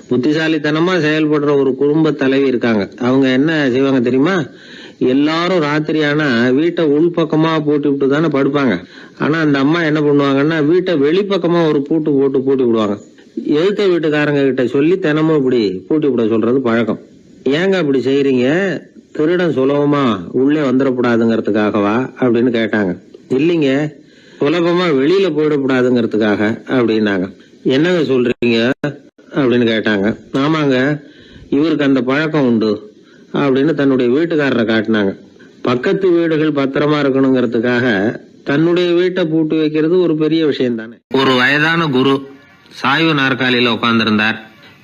புத்திசாலித்தனமா செயல்படுற ஒரு குடும்ப தலைவி இருக்காங்க. அவங்க என்ன செய்வாங்க தெரியுமா? எல்லாரும் ராத்திரி ஆனா வீட்டை உள்பக்கமா பூட்டி விட்டு தானே படுப்பாங்க. ஆனா அந்த அம்மா என்ன பண்ணுவாங்கன்னா வீட்டை வெளிப்பக்கமா ஒரு பூட்டு போட்டு பூட்டி விடுவாங்க. எழுத்த வீட்டுக்காரங்க கிட்ட சொல்லி தினமும் இப்படி பூட்டி விட சொல்றது பழக்கம். ஏங்க அப்படி செய்யறீங்க? திருடன் சுலபமா உள்ளே வந்துடக்கூடாதுங்கிறதுக்காகவா அப்படின்னு கேட்டாங்க. இல்லைங்க, சுலபமா வெளியில போயிடக்கூடாதுங்கிறதுக்காக அப்படின்னாங்க. என்னங்க சொல்றீங்க அப்படின்னு கேட்டாங்க. ஆமாங்க, இவருக்கு அந்த பழக்கம் உண்டு அப்படின்னு தன்னுடைய வீட்டுக்காரரை காட்டினாங்க. பக்கத்து வீடுகள் பத்திரமா இருக்கணுங்கிறதுக்காக தன்னுடைய வீட்டை பூட்டி வைக்கிறது ஒரு பெரிய விஷயம் தானே. ஒரு வயதான குரு சாய்வு நாற்காலியில உட்கார்ந்திருந்தார்.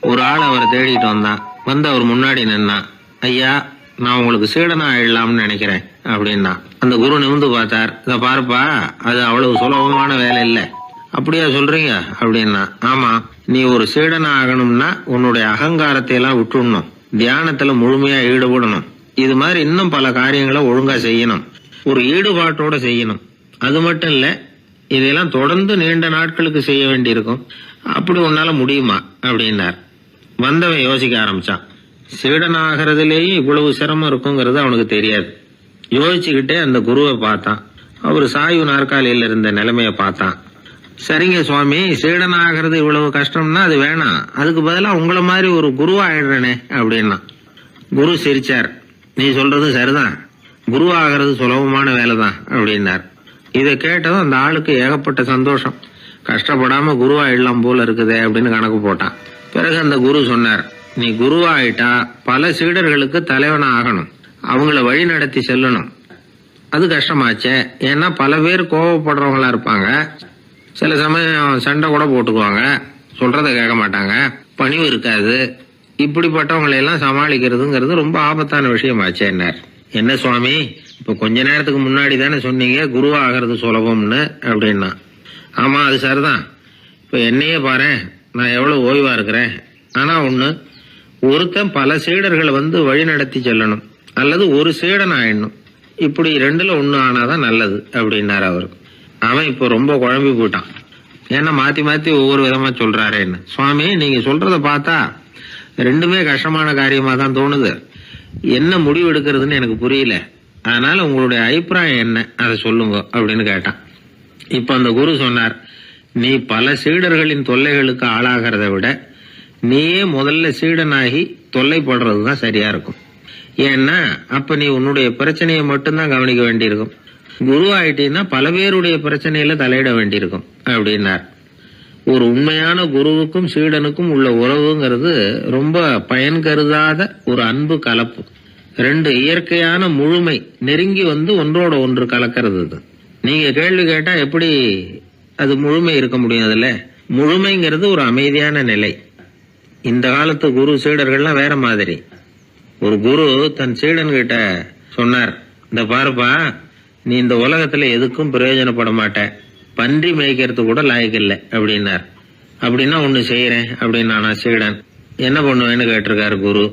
ஒரு ஆள் அவரை தேடிட்டு வந்தான். வந்து அவர் முன்னாடி நின்னான். ஐயா, நான் உங்களுக்கு சீடனா ஆயிடலாம்னு நினைக்கிறேன் அப்படின்னா. அந்த குரு நிமிந்து பார்த்தார். இதை பாருப்பா, அது அவ்வளவு சுலபமான வேலை இல்லை. அப்படியா சொல்றீங்க அப்படின்னா. ஆமா, நீ ஒரு சீடனா ஆகணும்னா உன்னுடைய அகங்காரத்தை எல்லாம் விட்டுடணும், தியானத்துல முழுமையா ஈடுபடணும், இது மாதிரி இன்னும் பல காரியங்களை ஒழுங்கா செய்யணும், ஒரு ஈடுபாட்டோட செய்யணும். அது மட்டும் இல்ல, இதெல்லாம் தொடர்ந்து நீண்ட நாட்களுக்கு செய்ய வேண்டியிருக்கும். அப்படி உன்னால முடியுமா அப்படின்னார். வந்தவன் யோசிக்க ஆரம்பிச்சான். சீடனாகிறதுலேயே இவ்வளவு சிரமம் இருக்குங்கிறது அவனுக்கு தெரியாது. யோசிச்சுக்கிட்டே அந்த குருவை பார்த்தான். அவர் சாய்வு நாற்காலியில இருந்த நிலைமைய பார்த்தான். சரிங்க சுவாமி, சீடனாகிறது இவ்வளவு கஷ்டம்னா அது வேணாம், அதுக்கு பதிலா உங்களை மாதிரி ஒரு குருவாயிடுறேனே அப்படின்னா. குரு சிரிச்சார். நீ சொல்றது சரிதான், குருவாகிறது சுலபமான வேலைதான் அப்படின்னார். இதை கேட்டதும் அந்த ஆளுக்கு ஏகப்பட்ட சந்தோஷம். கஷ்டப்படாம குருவாயிடலாம் போல இருக்குதே அப்படின்னு கணக்கு போட்டான். பிறகு அந்த குரு சொன்னார், நீ குருவாயிட்டா பல சீடர்களுக்கு தலைவனா ஆகணும், அவங்கள வழி நடத்தி செல்லணும். அது கஷ்டமாச்சே. ஏன்னா பல பேர் கோவப்படுறவங்களா இருப்பாங்க, சில சமயம் சண்டை கூட போட்டுக்குவாங்க, சொல்றத கேட்க மாட்டாங்க, பணிவு இருக்காது. இப்படிப்பட்டவங்களை எல்லாம் சமாளிக்கிறதுங்கிறது ரொம்ப ஆபத்தான விஷயமாச்சேன்னார். என்ன சுவாமி, இப்ப கொஞ்ச நேரத்துக்கு முன்னாடி தானே சொன்னீங்க குருவாகிறது சுலபம்னு அப்படின்னா. ஆமா, அது சரிதான். இப்ப என்னையே பாரு, நான் எவ்வளவு ஓய்வா இருக்கிறேன். ஆனா ஒண்ணு, ஒருத்தன் பல சீடர்களை வந்து வழி நடத்தி செல்லணும், அல்லது ஒரு சீடன் ஆயிடணும். இப்படி ரெண்டுல ஒண்ணு ஆனாதான் நல்லது அப்படின்னாரு அவரு. அவன் இப்ப ரொம்ப குழம்பி போயிட்டான். ஏன்னா மாத்தி மாத்தி ஒவ்வொரு விதமா சொல்றாருன்னு. சுவாமி, நீங்க சொல்றத பார்த்தா ரெண்டுமே கஷ்டமான காரியமா தான் தோணுது. என்ன முடிவு எடுக்கிறதுன்னு எனக்கு புரியல. அதனால உங்களுடைய அபிப்பிராயம் என்ன, அதை சொல்லுங்க அப்படின்னு கேட்டான். இப்ப அந்த குரு சொன்னார், நீ பல சீடர்களின் தொல்லைகளுக்கு ஆளாகிறத விட நீயே முதல்ல சீடனாகி தொல்லைப்படுறதுதான் சரியா இருக்கும். ஏன்னா அப்ப நீ உன்னுடைய பிரச்சனையை மட்டும்தான் கவனிக்க வேண்டியிருக்கும். குரு ஆயிட்டீன்னா பல பேருடைய பிரச்சனையில தலையிட வேண்டியிருக்கும் அப்படின்னார். ஒரு உண்மையான குருவுக்கும் சீடனுக்கும் உள்ள உறவுங்கிறது ரொம்ப பயன் கருதாத ஒரு அன்பு கலப்பு. ரெண்டு இயற்கையான முழுமை நெருங்கி வந்து ஒன்றோட ஒன்று கலக்கிறது. நீங்க கேள்வி கேட்டா எப்படி அது முழுமை இருக்க முடியும்? அதுல முழுமைங்கிறது ஒரு அமைதியான நிலை. இந்த காலத்து குரு சீடர்கள்லாம் வேற மாதிரி. ஒரு குரு தன் சீடன் கிட்ட சொன்னார், இந்த பாருப்பா, நீ இந்த உலகத்துல எதுக்கும் பிரயோஜனப்பட மாட்ட, பன்றி மேய்க்கிறது கூட லாய்க்கில்லை அப்படின்னார். அப்படின்னா ஒண்ணு செய்யறேன் அப்படின்னா சீடன். என்ன பண்ணுவேன்னு கேட்டிருக்காரு குரு.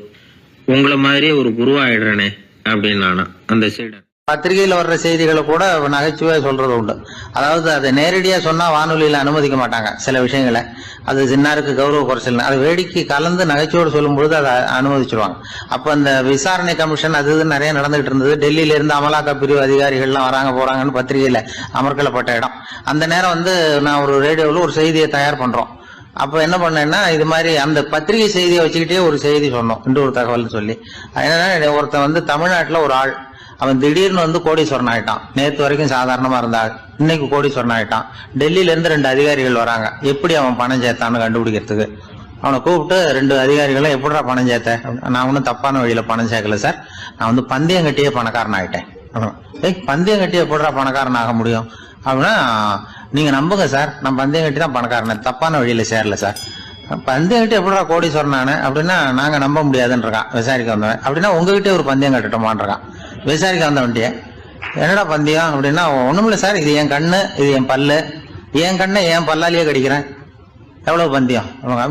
உங்களை மாதிரியே ஒரு குருவாயிடுறனே அப்படின்னானா அந்த சீடன். பத்திரிகையில வர்ற செய்திகளை கூட நகைச்சுவையா சொல்றது உண்டு. அதாவது அதை நேரடியா சொன்னா வானொலியில அனுமதிக்க மாட்டாங்க சில விஷயங்களை. அது சின்னாருக்கு கௌரவ குறைச்சல், அதை வேடிக்கை கலந்து நகைச்சுவோடு சொல்லும் பொழுது அதை அனுமதிச்சிருவாங்க. அப்ப அந்த விசாரணை கமிஷன் அது இது நிறைய நடந்துகிட்டு இருந்தது. டெல்லியில இருந்து அமலாக்க பிரிவு அதிகாரிகள்லாம் வராங்க போறாங்கன்னு பத்திரிகையில அமர்க்கலப்பட்ட இடம். அந்த நேரம் வந்து நான் ஒரு ரேடியோவில் ஒரு செய்தியை தயார் பண்றோம். அப்ப என்ன பண்ணேன்னா, இது மாதிரி அந்த பத்திரிகை செய்தியை வச்சுக்கிட்டே ஒரு செய்தி சொன்னோம், இன்னொரு தகவல் சொல்லி. என்னன்னா, ஒருத்தன் வந்து தமிழ்நாட்டுல ஒரு ஆள், அவன் திடீர்னு வந்து கோடீஸ்வரன் ஆயிட்டான். நேற்று வரைக்கும் சாதாரணமா இருந்தா இன்னைக்கு கோடீஸ்வரன் ஆயிட்டான். டெல்லியில இருந்து 2 அதிகாரிகள் வராங்க, எப்படி அவன் பணம் சேர்த்தான்னு கண்டுபிடிக்கிறதுக்கு. அவனை கூப்பிட்டு 2 அதிகாரிகளும் எப்படிடா பணம் சேர்த்த? நான் ஒன்னும் தப்பான வழியில பணம் சேர்க்கல சார், நான் வந்து பந்தயம் கட்டியே பணக்காரன் ஆயிட்டேன். பந்தயம் கட்டி எப்படிடா பணக்காரன் ஆக முடியும் அப்படின்னா, நீங்க நம்புங்க சார், நான் பந்தயம் கட்டி தான் பணக்காரன், தப்பான வழியில சேரல சார். பந்தயம் கட்டி எப்படிடா கோடீஸ்வரன் ஆனேன் அப்படின்னா, நாங்க நம்ப முடியாதுன்றான் விசாரிக்க வந்தவன். அப்படின்னா உங்ககிட்ட ஒரு பந்தயம் கட்டட்டுமான்றான் விசாரிக்க வந்தவன்ட்டிய. என்னடா பந்தயம் அப்படின்னா, ஒண்ணுமில்ல சார், இது என் கண்ணு, இது என் பல்லு, என் கண்ணை என் பல்லாலேயே கடிக்கிறேன், எவ்வளவு பந்தயம்.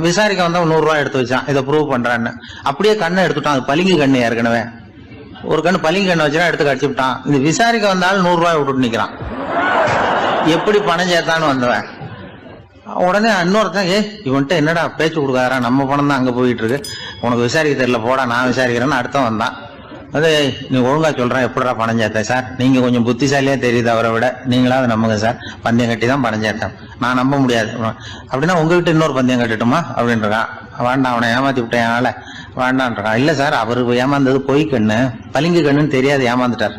விசாரிக்க வந்தவன் 100 ரூபாய் எடுத்து வச்சான், இதை ப்ரூவ் பண்றான்னு. அப்படியே கண்ணை எடுத்துட்டான். அது பளிங்கு கண்ணு, ஏற்கனவே ஒரு கண்ணு பளிங்கு கண்ணு வச்சுனா எடுத்து கடிச்சு விட்டான். இது விசாரிக்க வந்தாலும் 100 ரூபாய் விட்டுட்டு நிக்கிறான். எப்படி பணம் சேர்த்தான்னு வந்தவன். உடனே இன்னொருத்தன் இவன்ட்ட என்னடா பேச்சு கொடுக்காரா, நம்ம பணம் தான் அங்க போயிட்டு இருக்கு, உனக்கு விசாரிக்க தெரியல, போடா நான் விசாரிக்கிறேன்னு அடுத்த வந்தான். அது நீ ஒழுங்கா சொல்றேன், எப்படிடா பணம் சேர்த்தேன் சார், நீங்க கொஞ்சம் புத்திசாலியா தெரியுது அவரை விட, நீங்களாவது நம்புங்க சார், பந்தயம் கட்டி தான் பணம் சேர்த்தேன், நான் நம்ப முடியாது. அப்படின்னா உங்ககிட்ட இன்னொரு பந்தயம் கட்டட்டுமா அப்படின்றான். வேண்டாம், அவனை ஏமாத்தி விட்டேன் அதனால வேண்டான்றான். இல்ல சார், அவரு ஏமாந்தது பொய் கண்ணு, பளிங்கு கண்ணுன்னு தெரியாது, ஏமாந்துட்டார்.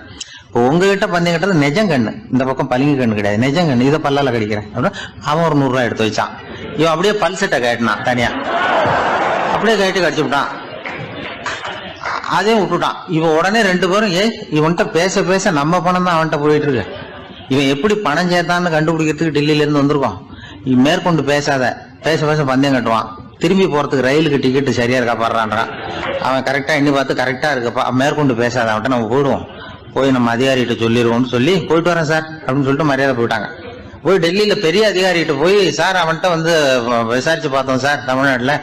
இப்போ உங்ககிட்ட பந்தயம் கட்டுறது நெஜம் கண்ணு, இந்த பக்கம் பளிங்கு கண்ணு கிடையாது, நெஜம் கண்ணு, இதை பல்லால கடிக்கிறேன் அப்படின்னா அவன் ஒரு 100 ரூபாய் எடுத்து வச்சான். இவன் அப்படியே பல்செட்டை கேட்டினான் தனியா, அப்படியே கேட்டு கடிச்சு விட்டான், அதையும் விட்டுட்டான். இவன் உடனே 2 பேரும் இவன்கிட்ட பேச பேச நம்ம பணம் தான் அவன்கிட்ட போயிட்டு இருக்கு, இவன் எப்படி பணம் சேர்த்தான்னு கண்டுபிடிக்கிறதுக்கு டெல்லியில இருந்து வந்திருக்கோம், இவன் மேற்கொண்டு பேசாத, பேச பேச பந்தயம் கட்டுவான். திரும்பி போறதுக்கு ரயிலுக்கு டிக்கெட்டு சரியா இருக்கா பாடுறான்றான். அவன் கரெக்டா எண்ணி பார்த்து கரெக்டா இருக்குப்பா, மேற்கொண்டு பேசாத, அவன்கிட்ட நம்ம போயிடுவோம், போய் நம்ம அதிகாரிகிட்ட சொல்லிடுவோம்னு சொல்லி போயிட்டு வரேன் சார் அப்படின்னு சொல்லிட்டு மரியாதை போயிட்டாங்க. போய் டெல்லியில பெரிய அதிகாரிகிட்ட போய், சார் அவன்கிட்ட வந்து விசாரிச்சு பார்த்தோம் சார், தமிழ்நாட்டுல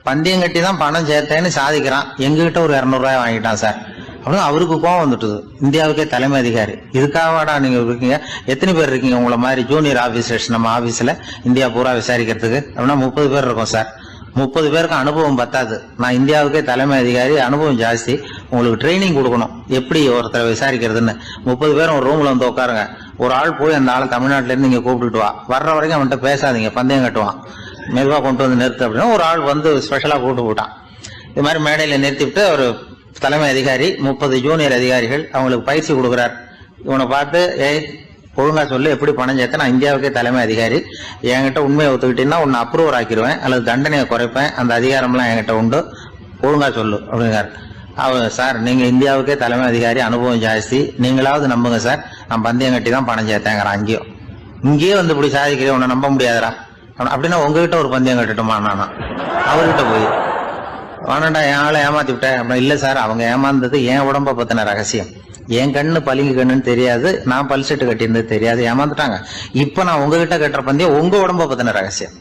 பந்தயம் கட்டி தான் பணம் சேர்த்தேன்னு சாதிக்கிறான், எங்ககிட்ட ஒரு 200 ரூபாய் வாங்கிட்டான் சார் அப்படின்னு அவருக்கு கோவம் வந்துட்டுது. இந்தியாவுக்கே தலைமை அதிகாரி, இதுக்காகவாடா நீங்க இருக்கீங்க, எத்தனை பேர் இருக்கீங்க உங்களை மாதிரி ஜூனியர் ஆபீசர்ஸ் நம்ம ஆபீஸ்ல இந்தியா பூரா விசாரிக்கிறதுக்கு அப்படின்னா 30 பேர் இருக்கோம் சார், 30 பேருக்கு அனுபவம் பத்தாது, நான் இந்தியாவுக்கே தலைமை அதிகாரி, அனுபவம் ஜாஸ்தி, உங்களுக்கு ட்ரைனிங் கொடுக்கணும் எப்படி ஒருத்தரை விசாரிக்கிறதுன்னு. 30 பேரும் ஒரு ரூம்ல வந்து உட்காருங்க, ஒரு ஆள் போய் அந்த ஆள் தமிழ்நாட்டுல இருந்து இங்க கூப்பிட்டுட்டு வா, வர்ற வரைக்கும் அவன்கிட்ட பேசாதீங்க, பந்தயம் கட்டுவான், மெதுவா கொண்டு வந்து நிறுத்து அப்படின்னா ஒரு ஆள் வந்து ஸ்பெஷலா கூப்பிட்டு போட்டான். இது மாதிரி மேடையில நிறுத்திவிட்டு ஒரு தலைமை அதிகாரி 30 ஜூனியர் அதிகாரிகள் அவங்களுக்கு பயிற்சி கொடுக்குறார். இவனை பார்த்து, ஒழுங்கா சொல்லு எப்படி பணம் சேர்த்த, நான் இந்தியாவுக்கே தலைமை அதிகாரி, என்கிட்ட உண்மையை ஒத்துக்கிட்டீங்கன்னா உன்னை அப்ரூவர் ஆக்கிடுவேன் அல்லது தண்டனையை குறைப்பேன், அந்த அதிகாரம்லாம் என்கிட்ட உண்டு, ஒழுங்கா சொல்லு அப்படிங்கிறார். அவர், சார் நீங்க இந்தியாவுக்கே தலைமை அதிகாரி, அனுபவம் ஜாஸ்தி, நீங்களாவது நம்புங்க சார், நான் பந்தயம் கட்டி தான் பணம் சேர்த்தேங்கிறான். இங்கேயே வந்து இப்படி சாதிக்கிறேன், உன்னை நம்ப முடியாதரா அப்படின்னா உங்ககிட்ட ஒரு பந்தயம் கட்டட்டுமா நானா அவர்கிட்ட போய், வேணாண்டா என் ஆளை ஏமாத்தி விட்டேன் அப்படின்னா, இல்ல சார் அவங்க ஏமாந்தது என் உடம்ப பத்தின ரகசியம், என் கண்ணு பளிங்கு கண்ணுன்னு தெரியாது, நான் பல்செட்டு கட்டியிருந்தது தெரியாது, ஏமாந்துட்டாங்க, இப்ப நான் உங்ககிட்ட கட்டுற பந்தயம் உங்க உடம்ப பத்தின ரகசியம்.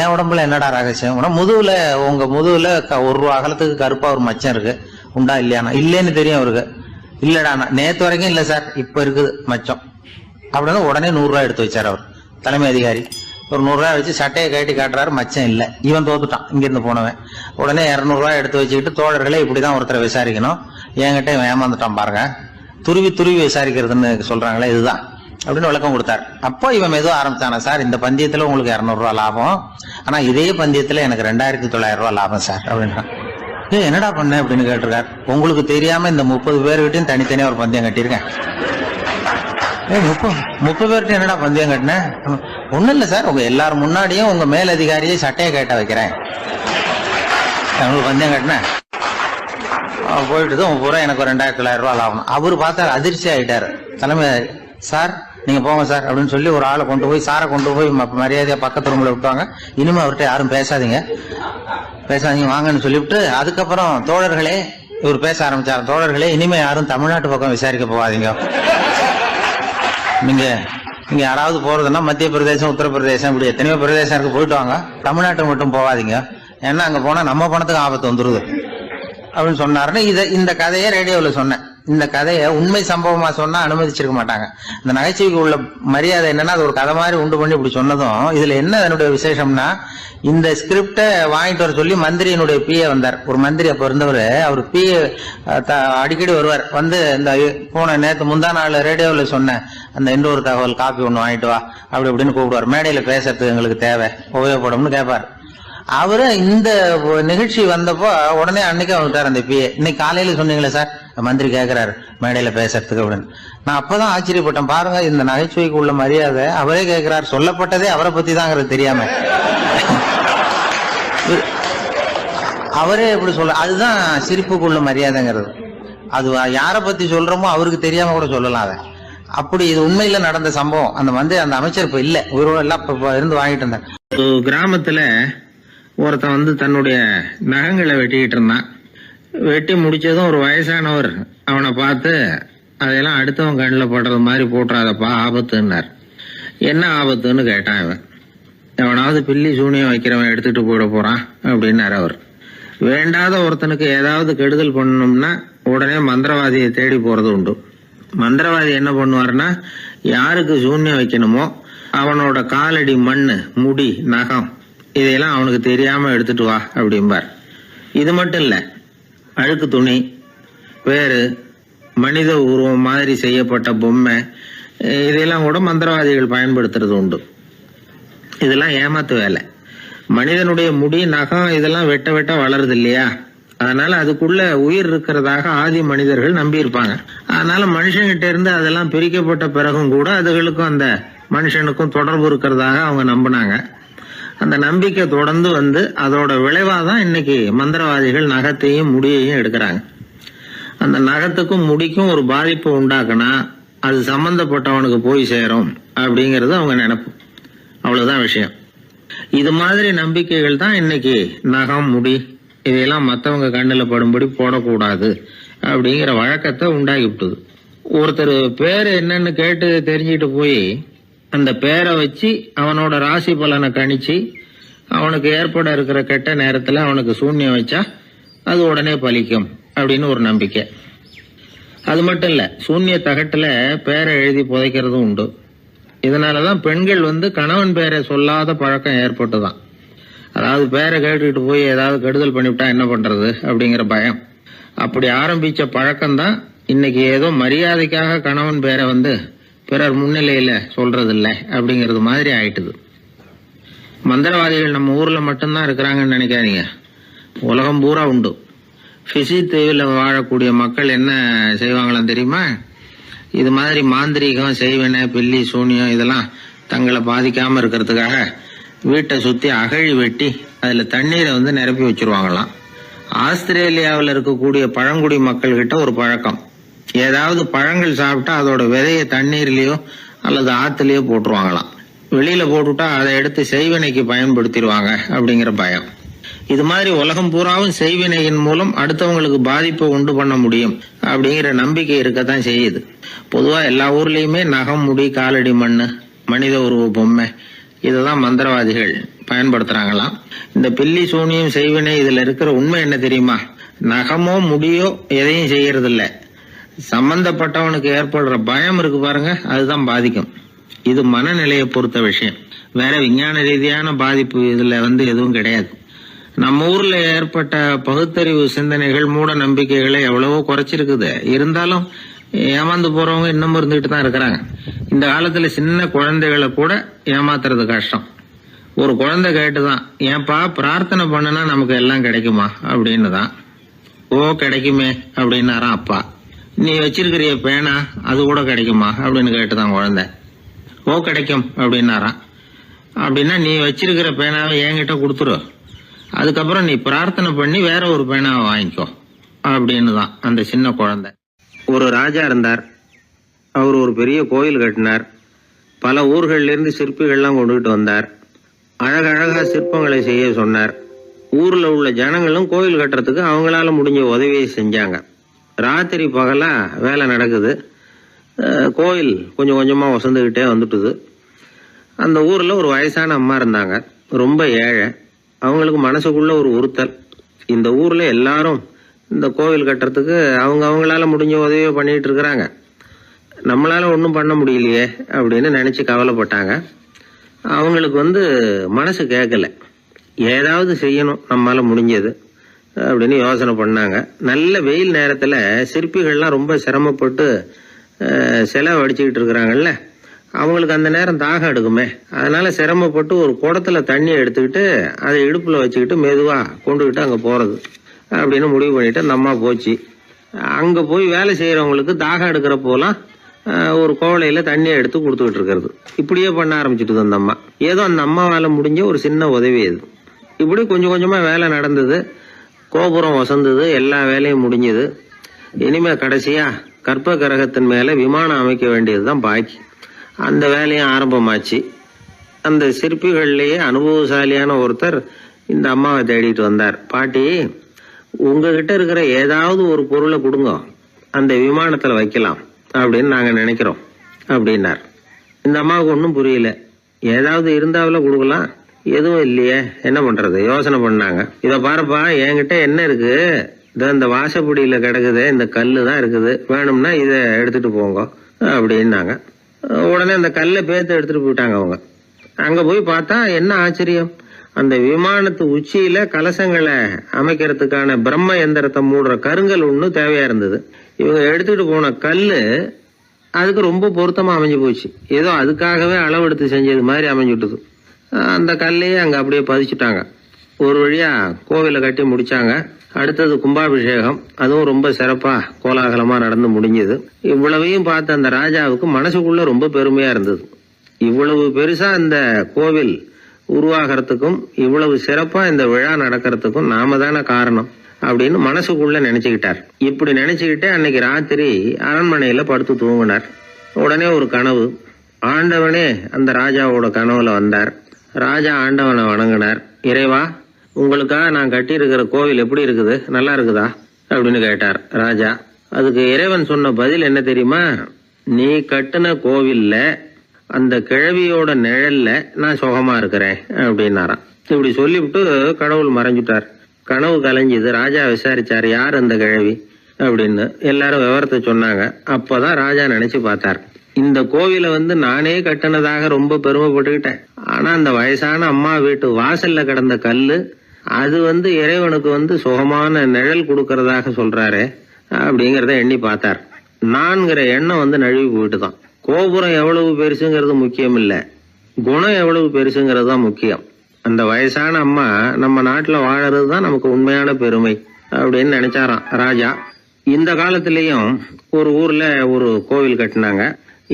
என் உடம்புல என்னடா ரகசியம், முதுகுல உங்க முதுகுல 1 ரூபா அகலத்துக்கு கருப்பா ஒரு மச்சம் இருக்கு, உண்டா இல்லையானா, இல்லேன்னு தெரியும் அவருக்கு. இல்லடா நேத்து வரைக்கும் இல்ல சார், இப்ப இருக்குது மச்சம் அப்படின்னு உடனே 100 ரூபாய் எடுத்து வச்சார் அவர் தலைமை அதிகாரி. ஒரு 100 ரூபாய் வச்சு சட்டையை கட்டி காட்டுறாரு, மச்சம் இல்ல, இவன் தோத்துட்டான் இங்கிருந்து போனவன். உடனே 200 ரூபாய் எடுத்து வச்சுக்கிட்டு, தோழர்களே இப்படிதான் ஒருத்தரை விசாரிக்கணும், என்கிட்ட இவன் ஏமாந்துட்டான் பாருங்க, துருவி துருவி விசாரிக்கிறதுன்னு சொல்றாங்களே இதுதான் அப்படின்னு விளக்கம் கொடுத்தாரு. அப்போ இவன் மெதுவா ஆரம்பிச்சானா, சார் இந்த பந்தயத்துல உங்களுக்கு 200 ரூபாய் லாபம், ஆனா இதே பந்தயத்துல எனக்கு 2900 ரூபாய் லாபம் சார் அப்படின்றான். என்னடா பண்ண அப்படின்னு கேட்டிருக்காரு. உங்களுக்கு தெரியாம இந்த 30 பேர்கிட்டையும் தனித்தனியா ஒரு பந்தயம் கட்டியிருக்கேன். 30 பேர்கிட்ட என்னடா பந்தயம் கட்டினேன், ஒண்ணும் இல்ல சார், உங்க எல்லாரும் முன்னாடியும் உங்க மேல் அதிகாரியை சட்டையை கேட்ட வைக்கிறேன், உங்களுக்கு பந்தயம் கட்டினேன், போயிட்டு பூரா எனக்கு ஒரு 2900 ரூபாய் லாபம். அவரு பார்த்தாரு, அதிர்ச்சி ஆயிட்டாரு. தலைமை, சார் நீங்க போங்க சார் அப்படின்னு சொல்லி ஒரு ஆளை கொண்டு போய், சாரை கொண்டு போய் மரியாதையா பக்கத்து ரூம்ல விட்டாங்க. இனிமே அவர்கிட்ட யாரும் பேசாதீங்க வாங்கன்னு சொல்லிவிட்டு, அதுக்கப்புறம் தோழர்களே, இவர் பேச ஆரம்பிச்சார், தோழர்களே இனிமே யாரும் தமிழ்நாட்டு பக்கம் விசாரிக்க போகாதீங்க, நீங்க இங்க யாராவது போறதுன்னா மத்திய பிரதேசம், உத்தரப்பிரதேசம், இப்படி எத்தனையோ பிரதேசம் இருக்கு, போயிட்டு வாங்க, தமிழ்நாட்டுக்கு மட்டும் போகாதீங்க, ஏன்னா அங்க போனா நம்ம பணத்துக்கு ஆபத்து வந்துருது அப்படின்னு சொன்னாருன்னு இந்த கதையை ரேடியோவில் சொன்னேன். இந்த கதையை உண்மை சம்பவமா சொன்னா அனுமதிச்சிருக்க மாட்டாங்க. இந்த நகைச்சுவைக்கு உள்ள மரியாதை என்னன்னா, அது ஒரு கதை மாதிரி உண்டு பண்ணி இப்படி சொன்னதும், இதுல என்ன என்னுடைய விசேஷம்னா, இந்த ஸ்கிரிப்டை வாங்கிட்டு வர சொல்லி மந்திரியினுடைய பிஏ வந்தார். ஒரு மந்திரி அப்ப இருந்தவர், அவர் பிஏ அடிக்கடி வருவார். வந்து இந்த போன நேற்று முந்தா நாள் ரேடியோவில் சொன்னேன் அந்த இன்னொரு தகவல் காப்பி ஒண்ணு வாங்கிட்டு வா அப்படி இப்படின்னு கூப்பிடுவார். மேடையில பேசுறதுக்கு எங்களுக்கு தேவை, உபயோகப்படும்னு கேட்பார். அவரு இந்த நிகழ்ச்சி வந்தப்போ உடனே அன்னைக்கு வந்துட்டார் அந்த பிஏ. இன்னைக்கு காலையில சொன்னீங்களே சார், மந்திரி கேட்கிறாரு மேடையில பேசுறதுக்கு அப்படின்னு. நான் அப்பதான் ஆச்சரியப்பட்டேன், பாருங்க இந்த நகைச்சுவைக்கு உள்ள மரியாதை. அவரே கேட்கிறார், சொல்லப்பட்டதே அவரை பத்தி தாங்கிறது தெரியாம அவரே எப்படி சொல்ல, அதுதான் சிரிப்புக்குள்ள மரியாதைங்கிறது. அது யாரை பத்தி சொல்றோமோ அவருக்கு தெரியாம கூட சொல்லலாம் அதை. அப்படி இது உண்மையில நடந்த சம்பவம். அந்த அமைச்சர் இப்ப இல்ல, உயிரோட எல்லாம் இருந்து வாங்கிட்டு இருந்தார். கிராமத்துல ஒருத்தன் வந்து தன்னுடைய நகங்களை வெட்டிக்கிட்டு இருந்தான். வெட்டி முடிச்சதும் ஒரு வயசானவர் அவனை பார்த்து, அதெல்லாம் அடுத்தவன் கண்ணில் படுறது மாதிரி போட்டுறாதப்பா, ஆபத்துன்னார். என்ன ஆபத்துன்னு கேட்டான் இவன். எவனாவது பில்லி சூனியம் வைக்கிறவன் எடுத்துட்டு போயிட போறான் அப்படின்னாரு அவர். வேண்டாத ஒருத்தனுக்கு ஏதாவது கெடுதல் பண்ணணும்னா உடனே மந்திரவாதியை தேடி போறது உண்டு. மந்திரவாதி என்ன பண்ணுவாருன்னா, யாருக்கு சூன்யம் வைக்கணுமோ அவனோட காலடி மண்ணு, முடி, நகம் இதையெல்லாம் அவனுக்கு தெரியாம எடுத்துட்டு வா அப்படிம்பார். இது மட்டும் இல்ல, அழுக்கு துணி, வேறு மனித உருவம் மாதிரி செய்யப்பட்ட பொம்மை இதையெல்லாம் கூட மந்திரவாதிகள் பயன்படுத்துறது உண்டு. இதெல்லாம் ஏமாத்து வேலை. மனிதனுடைய முடி, நகம் இதெல்லாம் வெட்ட வெட்ட வளருது இல்லையா, அதனால அதுக்குள்ள உயிர் இருக்கிறதாக ஆதி மனிதர்கள் நம்பி இருப்பாங்க. அதனால மனுஷங்கிட்ட இருந்து அதெல்லாம் பிரிக்கப்பட்ட பிறகும் கூட அதுகளுக்கும் அந்த மனுஷனுக்கும் தொடர்பு இருக்கிறதாக அவங்க நம்பினாங்க. அந்த நம்பிக்கை தொடர்ந்து வந்து அதோட விளைவாதான் இன்னைக்கு மந்திரவாதிகள் நகத்தையும் முடியையும் எடுக்கிறாங்க. அந்த நகத்துக்கும் முடிக்கும் ஒரு பாதிப்பு உண்டாக்குனா அது சம்பந்தப்பட்டவனுக்கு போய் சேரும் அப்படிங்கிறது அவங்க நினைப்பு. அவ்வளவுதான் விஷயம். இது மாதிரி நம்பிக்கைகள் தான் இன்னைக்கு நகம், முடி இதையெல்லாம் மற்றவங்க கண்ணில் படும்படி போடக்கூடாது அப்படிங்கிற வழக்கத்தை உண்டாக்கி விட்டுது. ஒருத்தர் பேரு என்னன்னு கேட்டு தெரிஞ்சுட்டு போய் அந்த பேரை வச்சு அவனோட ராசி பலனை கணிச்சு அவனுக்கு ஏற்பட இருக்கிற கெட்ட நேரத்துல அவனுக்கு சூன்யம் வச்சா அது உடனே பலிக்கும் அப்படின்னு ஒரு நம்பிக்கை. அது மட்டும் இல்ல, சூன்ய தகட்டுல பேரை எழுதி புதைக்கிறதும் உண்டு. இதனாலதான் பெண்கள் கணவன் பேரை சொல்லாத பழக்கம் ஏற்பட்டுதான். அதாவது பேரை கேட்டுக்கிட்டு போய் ஏதாவது கெடுதல் பண்ணிவிட்டா என்ன பண்றது அப்படிங்கிற பயம். அப்படி ஆரம்பிச்ச பழக்கம்தான் இன்னைக்கு ஏதோ மரியாதைக்காக கணவன் பேரை பிறர் முன்னிலையில சொல்றது இல்லை அப்படிங்கிறது மாதிரி ஆயிட்டுது. மந்திரவாதிகள் நம்ம ஊர்ல மட்டும்தான் இருக்கிறாங்கன்னு நினைக்காதீங்க, உலகம் பூரா உண்டு. பிசி தீவில் வாழக்கூடிய மக்கள் என்ன செய்வாங்களாம் தெரியுமா? இது மாதிரி மாந்திரீகம், செய்வன, பில்லி, சூனியம் இதெல்லாம் தங்களை பாதிக்காம இருக்கிறதுக்காக வீட்டை சுத்தி அகழி வெட்டி அதுல தண்ணீரை நிரப்பி வச்சிருவாங்களாம். ஆஸ்திரேலியாவில் இருக்கக்கூடிய பழங்குடி மக்கள் கிட்ட ஒரு பழக்கம், ஏதாவது பழங்கள் சாப்பிட்டா அதோட விதைய தண்ணீர்லயோ அல்லது ஆத்துலயோ போட்டுருவாங்களாம். வெளியில போட்டுட்டா அதை எடுத்து செய்வினைக்கு பயன்படுத்திடுவாங்க அப்படிங்கிற பயம். இது மாதிரி உலகம் பூராவும் செய்வினையின் மூலம் அடுத்தவங்களுக்கு பாதிப்பை உண்டு பண்ண முடியும் அப்படிங்கிற நம்பிக்கை இருக்கத்தான் செய்யுது. பொதுவா எல்லா ஊர்லயுமே நகம், முடி, காலடி மண்ணு, மனித உருவ பொம்மை இததான் மந்திரவாதிகள் பயன்படுத்துறாங்களாம். இந்த பில்லி, சூனியம், செய்வினை இதுல இருக்கிற உண்மை என்ன தெரியுமா? நகமோ முடியோ எதையும் செய்யறது இல்ல, சம்பந்தப்பட்டவனுக்கு ஏற்படுற பயம் இருக்கு பாருங்க, அதுதான் பாதிக்கும். இது மனநிலையை பொறுத்த விஷயம், வேற விஞ்ஞான ரீதியான பாதிப்பு இதுல எதுவும் கிடையாது. நம்ம ஊர்ல ஏற்பட்ட பகுத்தறிவு சிந்தனைகள், மூட நம்பிக்கைகளை எவ்வளவோ குறைச்சிருக்குது. இருந்தாலும் ஏமாந்து போறவங்க இன்னும் இருந்துகிட்டு தான் இருக்கிறாங்க. இந்த காலத்துல சின்ன குழந்தைகளை கூட ஏமாத்துறது கஷ்டம். ஒரு குழந்தை கேட்டுதான், ஏன்பா பிரார்த்தனை பண்ணுனா நமக்கு எல்லாம் கிடைக்குமா அப்படின்னு தான். ஓ கிடைக்குமே அப்படின்னாராம் அப்பா. நீ வச்சிருக்கிறிய பேனா அது கூட கிடைக்குமா அப்படின்னு கேட்டுதான் குழந்தை. ஓ கிடைக்கும் அப்படின்னாராம். அப்படின்னா நீ வச்சிருக்கிற பேனாவை என்கிட்ட கொடுத்துரு, அதுக்கப்புறம் நீ பிரார்த்தனை பண்ணி வேற ஒரு பேனாவை வாங்கிக்கோ அப்படின்னு தான் அந்த சின்ன குழந்தை. ஒரு ராஜா இருந்தார். அவர் ஒரு பெரிய கோயில் கட்டினார். பல ஊர்கள்ல இருந்து சிற்பிகள்லாம் கொண்டுகிட்டு வந்தார். அழகழகா சிற்பங்களை செய்ய சொன்னார். ஊர்ல உள்ள ஜனங்களும் கோயில் கட்டுறதுக்கு அவங்களால முடிஞ்ச உதவியை செஞ்சாங்க. ராத்திரி பகலா வேலை நடக்குது. கோயில் கொஞ்சம் கொஞ்சமா வசந்துகிட்டே வந்துட்டுது. அந்த ஊர்ல ஒரு வயசான அம்மா இருந்தாங்க, ரொம்ப ஏழை. அவங்களுக்கு மனசுக்குள்ள ஒரு உறுத்தல், இந்த ஊர்ல எல்லாரும் இந்த கோவில் கட்டுறதுக்கு அவங்களால முடிஞ்ச உதவியை பண்ணிட்டு இருக்கிறாங்க, நம்மளால ஒன்றும் பண்ண முடியலையே அப்படின்னு நினைச்சு கவலைப்பட்டாங்க. அவங்களுக்கு மனசு கேட்கல, ஏதாவது செய்யணும் நம்மளால முடிஞ்சது அப்படின்னு யோசனை பண்ணாங்க. நல்ல வெயில் நேரத்துல சிற்பிகள்லாம் ரொம்ப சிரமப்பட்டு சிலை வடிச்சுக்கிட்டு இருக்கிறாங்கல்ல, அவங்களுக்கு அந்த நேரம் தாகம் எடுக்குமே, அதனால சிரமப்பட்டு ஒரு குடத்துல தண்ணியை எடுத்துக்கிட்டு அதை இடுப்புல வச்சுக்கிட்டு மெதுவா கொண்டுகிட்டு அங்க போறது அப்படின்னு முடிவு பண்ணிட்டு அந்த அம்மா போச்சு. அங்க போய் வேலை செய்யறவங்களுக்கு தாகம் எடுக்கிற போலாம் ஒரு கோவலையில தண்ணியை எடுத்து கொடுத்துக்கிட்டு இருக்கிறது. இப்படியே பண்ண ஆரம்பிச்சுட்டு அந்த அம்மா. ஏதோ அந்த அம்மாவால முடிஞ்ச ஒரு சின்ன உதவி அது. இப்படி கொஞ்சம் கொஞ்சமா வேலை நடந்தது. கோபுரம் வசந்தது, எல்லா வேலையும் முடிஞ்சது. இனிமே கடைசியா கற்ப கிரகத்தின் மேல விமானம் அமைக்க வேண்டியதுதான் பாக்கி. அந்த வேலையும் ஆரம்பமாச்சு. அந்த சிற்பிகள்லயே அனுபவசாலியான ஒருத்தர் இந்த அம்மாவை தேடிட்டு வந்தார். பாட்டி, உங்ககிட்ட இருக்கிற ஏதாவது ஒரு பொருளை கொடுங்க, அந்த விமானத்துல வைக்கலாம் அப்படின்னு நாங்க நினைக்கிறோம் அப்படின்னார். இந்த அம்மாவுக்கு ஒன்றும் புரியல. ஏதாவது இருந்தாவில கொடுக்கலாம், எதுவும் இல்லையே, என்ன பண்றது யோசனை பண்ணாங்க. இத பாருப்பா, என்கிட்ட என்ன இருக்கு, இந்த வாசப்படியில கிடக்குது, இந்த கல்லு தான் இருக்குது, வேணும்னா இதை எடுத்துட்டு போங்க அப்படின்னாங்க. உடனே அந்த கல்லை பேத்து எடுத்துட்டு போயிட்டாங்க அவங்க. அங்க போய் பார்த்தா என்ன ஆச்சரியம், அந்த விமானத்து உச்சியில கலசங்களை அமைக்கிறதுக்கான பிரம்ம எந்திரத்தை மூடுற கருங்கல் ஒண்ணு தேவையா இருந்தது. இவங்க எடுத்துட்டு போன கல்லு அதுக்கு ரொம்ப பொருத்தமா அமைஞ்சு போச்சு. ஏதோ அதுக்காகவே அளவெடுத்து செஞ்சது மாதிரி அமைஞ்சுட்டுது. அந்த கல்லையே அங்க அப்படியே பதிச்சுட்டாங்க. ஒரு வழியா கோவிலை கட்டி முடிச்சாங்க. அடுத்தது கும்பாபிஷேகம். அதுவும் ரொம்ப சிறப்பா கோலாகலமா நடந்து முடிஞ்சது. இவ்வளவையும் பார்த்த அந்த ராஜாவுக்கு மனசுக்குள்ள ரொம்ப பெருமையா இருந்தது. இவ்வளவு பெருசா இந்த கோவில் உருவாகிறதுக்கும் இவ்வளவு சிறப்பா இந்த விழா நடக்கிறதுக்கும் நாம தானே காரணம் அப்படின்னு மனசுக்குள்ள நினைச்சுக்கிட்டார். இப்படி நினைச்சுக்கிட்டே அன்னைக்கு ராத்திரி அரண்மனையில படுத்து தூங்கினார். உடனே ஒரு கனவு. ஆண்டவனே அந்த ராஜாவோட கனவுல வந்தார். ராஜா ஆண்டவனை வணங்கினார். இறைவா, உங்களுக்காக நான் கட்டி இருக்கிற கோவில் எப்படி இருக்குது, நல்லா இருக்குதா அப்படின்னு கேட்டார் ராஜா. அதுக்கு இறைவன் சொன்ன பதில் என்ன தெரியுமா? நீ கட்டின கோவில்ல அந்த கிழவியோட நிழல்ல நான் சுகமா இருக்கிறேன் அப்படின்னாராம். இப்படி சொல்லிவிட்டு கடவுள் மறைஞ்சுட்டார். கனவு கலைஞ்சது. ராஜா விசாரிச்சார், யார் அந்த கிழவி அப்படின்னு. எல்லாரும் விவரத்தை சொன்னாங்க. அப்பதான் ராஜா நினைச்சு பார்த்தார், இந்த கோவிலை நானே கட்டினதாக ரொம்ப பெருமைப்பட்டுக்கிட்டேன். ஆனா அந்த வயசான அம்மா வீட்டு வாசல்ல கிடந்த கல்லு அது இறைவனுக்கு சுகமான நிழல் கொடுக்கறதாக சொல்றாரு அப்படிங்கறத எண்ணி பார்த்தார். நான்கிற எண்ணம் நழுவி போயிட்டுதான். கோபுரம் எவ்வளவு பெருசுங்கிறது முக்கியம் இல்ல, குணம் எவ்வளவு பெருசுங்கிறது தான் முக்கியம். அந்த வயசான அம்மா நம்ம நாட்டுல வாழறது தான் நமக்கு உண்மையான பெருமை அப்படின்னு நினைச்சாராம் ராஜா. இந்த காலத்திலயும் ஒரு ஊர்ல ஒரு கோவில் கட்டினாங்க.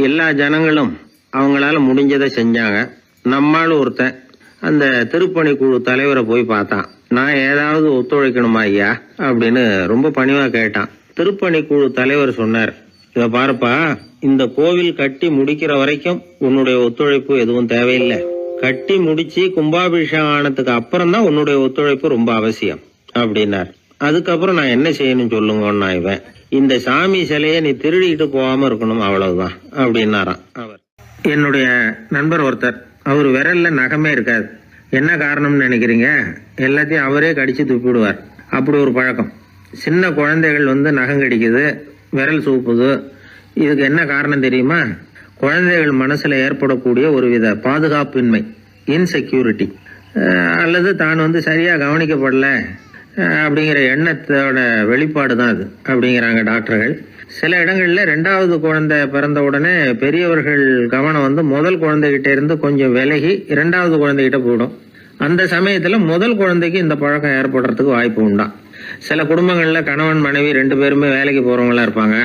எல்லா ஜனங்களும் அவங்களால முடிஞ்சதை செஞ்சாங்க. நம்மால ஒருத்தன் அந்த திருப்பணி குழு தலைவரை போய் பார்த்தான். நான் ஏதாவது ஒத்துழைக்கணுமா ஐயா அப்படின்னு ரொம்ப பணிவா கேட்டான். திருப்பணி குழு தலைவர் சொன்னார், இத பாருப்பா, இந்த கோவில் கட்டி முடிக்கிற வரைக்கும் உன்னுடைய ஒத்துழைப்பு எதுவும் தேவையில்லை. கட்டி முடிச்சு கும்பாபிஷேகம் ஆனதுக்கு அப்புறம் தான் உன்னுடைய ஒத்துழைப்பு ரொம்ப அவசியம் அப்படின்னார். அதுக்கப்புறம் நான் என்ன செய்யணும் சொல்லுங்கன்னா, இவன் இந்த சாமி சிலையை நீ திருடிட்டு போகாம இருக்கணும், அவ்வளவுதான் அப்படின்னாராம் அவர். என்னுடைய நண்பர் ஒருத்தர், அவர் விரல்ல நகமே இருக்காது. என்ன காரணம்னு நினைக்கிறீங்க? எல்லாத்தையும் அவரே கடிச்சு துப்பிடுவார். அப்படி ஒரு பழக்கம். சின்ன குழந்தைகள் நகம் கடிக்குது, விரல் சூப்புது. இதுக்கு என்ன காரணம் தெரியுமா? குழந்தைகள் மனசுல ஏற்படக்கூடிய ஒருவித பாதுகாப்பின்மை, இன்செக்யூரிட்டி, அல்லது தான் சரியா கவனிக்கப்படல அப்படிங்கிற எண்ணத்தோட வெளிப்பாடு தான் அது அப்படிங்கிறாங்க டாக்டர்கள். சில இடங்கள்ல 2வது குழந்தை பிறந்த உடனே பெரியவர்கள் கவனம் முதல் குழந்தைகிட்ட இருந்து கொஞ்சம் விலகி 2வது குழந்தைகிட்ட போயிடும். அந்த சமயத்துல முதல் குழந்தைக்கு இந்த பழக்கம் ஏற்படுறதுக்கு வாய்ப்பு உண்டா. சில குடும்பங்கள்ல கணவன் மனைவி 2 பேருமே வேலைக்கு போறவங்களா இருப்பாங்க.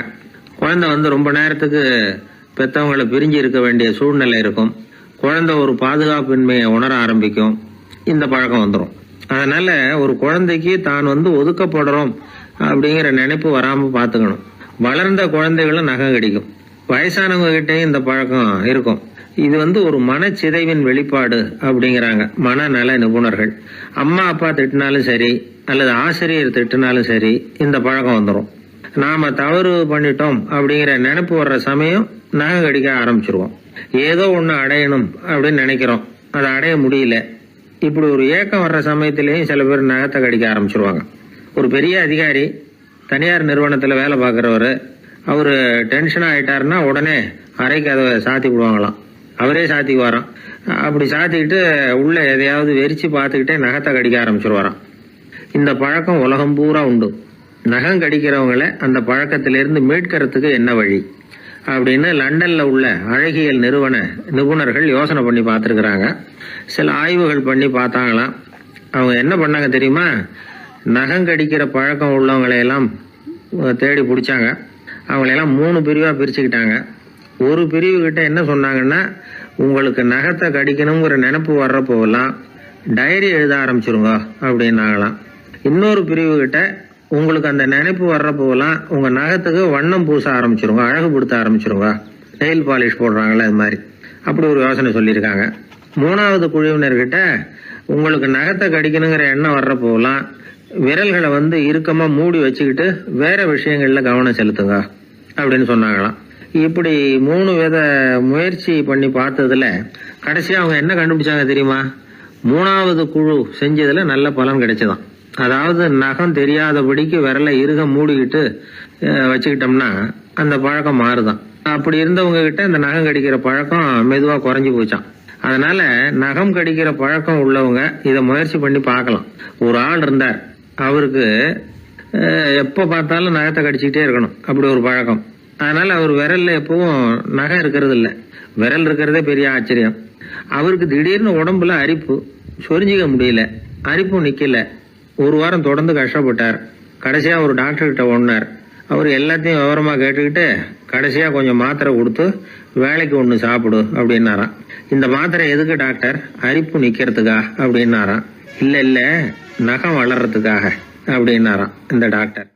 குழந்தை ரொம்ப நேரத்துக்கு பெத்தவங்களை பிரிஞ்சு இருக்க வேண்டிய சூழ்நிலை இருக்கும். குழந்தை ஒரு பாதுகாப்பின்மையை உணர ஆரம்பிக்கும். இந்த பழக்கம் வந்துடும். அதனால ஒரு குழந்தைக்கு தான் ஒதுக்கப்படுறோம் அப்படிங்கிற நினைப்பு வராம பாத்துக்கணும். வளர்ந்த குழந்தைகளும் நகம் கடிக்கும். வயசானவங்க கிட்டையும் இந்த பழக்கம் இருக்கும். இது ஒரு மனச்சிதைவின் வெளிப்பாடு அப்படிங்கிறாங்க மனநல நிபுணர்கள். அம்மா அப்பா திட்டினாலும் சரி அல்லது ஆசிரியர் திட்டினாலும் சரி இந்த பழக்கம் வந்துடும். நாம தவறு பண்ணிட்டோம் அப்படிங்கிற நினைப்பு வர்ற சமயம் நகம் கடிக்க ஆரம்பிச்சிருவோம். ஏதோ ஒண்ணு அடையணும் அப்படின்னு நினைக்கிறோம், அதை அடைய முடியல. இப்படி ஒரு ஏக்கம் வர்ற சமயத்திலேயும் சில பேர் நகத்தை கடிக்க ஆரம்பிச்சிருவாங்க. ஒரு பெரிய அதிகாரி, தனியார் நிறுவனத்துல வேலை பார்க்கிறவரு, அவரு டென்ஷன் ஆயிட்டாருன்னா உடனே அறைக்கு அதை சாத்தி விடுவாங்களாம். அவரே சாத்திக்குவாராம். அப்படி சாத்திக்கிட்டு உள்ள எதையாவது வெறிச்சு பார்த்துக்கிட்டே நகத்தை கடிக்க ஆரம்பிச்சிருவாராம். இந்த பழக்கம் உலகம் பூரா உண்டு. நகம் கடிக்கிறவங்களை அந்த பழக்கத்திலிருந்து மீட்கிறதுக்கு என்ன வழி அப்படின்னு லண்டன்ல உள்ள அழகியல் நிறுவன நிபுணர்கள் யோசனை பண்ணி பார்த்துருக்குறாங்க. சில ஆய்வுகள் பண்ணி பார்த்தாங்களாம். அவங்க என்ன பண்ணாங்க தெரியுமா? நகம் கடிக்கிற பழக்கம் உள்ளவங்களையெல்லாம் தேடி பிடிச்சாங்க. அவங்களையெல்லாம் 3 பிரிவா பிரிச்சுக்கிட்டாங்க. ஒரு பிரிவு கிட்ட என்ன சொன்னாங்கன்னா, உங்களுக்கு நகத்தை கடிக்கணுங்கிற நினைப்பு வர்றப்போவெல்லாம் டைரி எழுத ஆரம்பிச்சிருங்க அப்படின்னாங்களாம். இன்னொரு பிரிவு கிட்ட, உங்களுக்கு அந்த நினைப்பு வர்றப்போவெல்லாம் உங்க நகத்துக்கு வண்ணம் பூச ஆரம்பிச்சிருங்க, அழகுபடுத்த ஆரம்பிச்சிருங்க, நெயில் பாலிஷ் போடுறாங்களே அது மாதிரி. அப்படி ஒரு யோசனை சொல்லியிருக்காங்க. 3வது குழுவினர்கிட்ட, உங்களுக்கு நகத்தை கடிக்கணுங்கிற எண்ணம் வர்றப்போவெல்லாம் விரல்களை இறுக்கமா மூடி வச்சுக்கிட்டு வேற விஷயங்கள்ல கவனம் செலுத்துங்க அப்படின்னு சொன்னாங்களாம். இப்படி 3 வித முயற்சி பண்ணி பார்த்ததுல கடைசியா அவங்க என்ன கண்டுபிடிச்சாங்க தெரியுமா? 3வது குழு செஞ்சதுல நல்ல பலன் கிடைச்சதாம். அதாவது நகம் தெரியாதபடிக்கு விரலை இறுக மூடிக்கிட்டு வச்சுக்கிட்டோம்னா அந்த பழக்கம் மாறுதான். அப்படி இருந்தவங்க கிட்ட இந்த நகம் கடிக்கிற பழக்கம் மெதுவா குறைஞ்சு போச்சான். அதனால நகம் கடிக்கிற பழக்கம் உள்ளவங்க இதை முயற்சி பண்ணி பார்க்கலாம். ஒரு ஆள் இருந்தார், அவருக்கு எப்ப பார்த்தாலும் நகத்தை கடிச்சுக்கிட்டே இருக்கணும், அப்படி ஒரு பழக்கம். அதனால அவர் விரல்ல எப்பவும் நகம் இருக்கிறது இல்லை, விரல் இருக்கிறதே பெரிய ஆச்சரியம். அவருக்கு திடீர்னு உடம்புல அரிப்பு, சொரிஞ்சிக்க முடியல, அரிப்பும் நிக்கல. ஒரு வாரம் தொடர்ந்து கஷ்டப்பட்டார். கடைசியா ஒரு டாக்டர் கிட்ட ஓடினார். அவர் எல்லாத்தையும் விவரமா கேட்டுக்கிட்டு கடைசியா கொஞ்சம் மாத்திரை கொடுத்து வேலைக்கு ஒண்ணு சாப்பிடு அப்படின்னாராம். இந்த மாத்திரை எதுக்கு டாக்டர்? அரிப்பு நிக்கிறதுக்கா அப்படின்னாராம். இல்ல நகம் வளர்றதுக்காக அப்படின்னாராம் இந்த டாக்டர்.